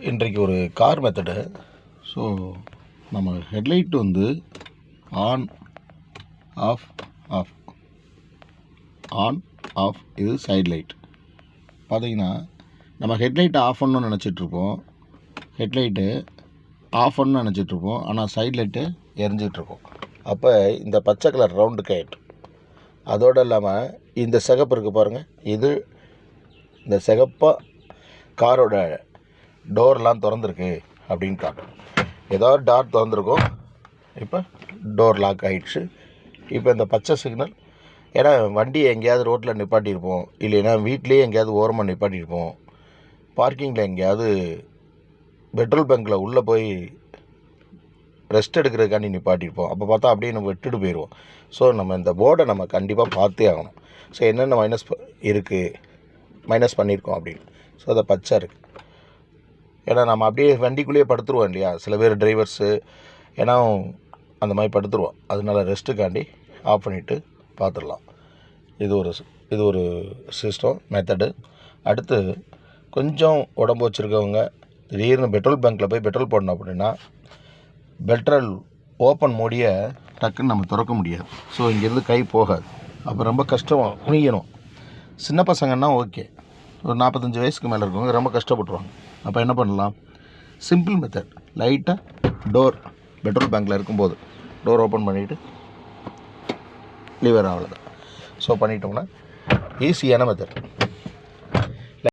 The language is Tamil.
இன்றைக்கு ஒரு கார் மெத்தடு. ஸோ நம்ம ஹெட்லைட் வந்து on off off on off, இது சைட் லைட். பார்த்தீங்கன்னா நம்ம ஹெட்லைட்டை ஆஃப் பண்ணணும்னு நினச்சிட்ருப்போம், ஹெட்லைட்டு ஆஃப் பண்ணணும்னு நினச்சிட்ருப்போம், ஆனால் சைட் லைட்டு எரிஞ்சிட்ருக்கோம். அப்போ இந்த பச்சை கலர் ரவுண்டு கைட், அதோடு இல்லாமல் இந்த சிகப்பு இருக்குது பாருங்கள், இது இந்த சிகப்பாக காரோட டோர்லாம் திறந்துருக்கு அப்படின்னு காட்டும். ஏதாவது டார் திறந்துருக்கும், இப்போ டோர் லாக் ஆகிடுச்சு. இப்போ இந்த பச்சை சிக்னல், ஏன்னா வண்டியை எங்கேயாவது ரோட்டில் நிப்பாட்டியிருப்போம், இல்லைன்னா வீட்லேயே எங்கேயாவது ஓரமாக நிப்பாட்டியிருப்போம், பார்க்கிங்கில் எங்கேயாவது பெட்ரோல் பங்க்கில் உள்ளே போய் ரெஸ்ட் எடுக்கிறதுக்காண்டி நிப்பாட்டியிருப்போம். அப்போ பார்த்தா அப்படியே நம்ம விட்டுட்டு போயிடுவோம். ஸோ நம்ம இந்த போர்டை நம்ம கண்டிப்பாக பார்த்தே ஆகணும். ஸோ என்னென்ன மைனஸ் பண்ணியிருக்கோம் அப்படின்னு. ஸோ அதை பச்சை இருக்குது. ஏன்னா நம்ம அப்படியே வண்டிக்குள்ளேயே படுத்துருவோம் இல்லையா, சில பேர் டிரைவர்ஸு, ஏன்னா அந்த மாதிரி படுத்துருவோம். அதனால ரெஸ்ட்டுக்காண்டி ஆஃப் பண்ணிவிட்டு பார்த்துடலாம். இது ஒரு சிஸ்டம் மெத்தடு. அடுத்து கொஞ்சம் உடம்பு வச்சுருக்கவங்க திடீர்னு பெட்ரோல் பங்க்கில் போய் பெட்ரோல் போடணும் அப்படின்னா பெட்ரோல் ஓப்பன் மூடியை டக்குன்னு நம்ம திறக்க முடியாது. ஸோ இங்கேருந்து கை போகாது, அப்போ ரொம்ப கஷ்டம், குனியணும். சின்ன பசங்கன்னா ஓகே, ஒரு 45 வயசுக்கு மேலே இருக்கவங்க ரொம்ப கஷ்டப்பட்டுருவாங்க. அப்போ என்ன பண்ணலாம், சிம்பிள் மெத்தட், லைட்டாக டோர் பெட்ரோல் பங்க்கில் இருக்கும்போது டோர் ஓப்பன் பண்ணிவிட்டு லிவர், அவ்வளோதான். ஸோ பண்ணிட்டோம்னா ஈஸியான மெத்தட்.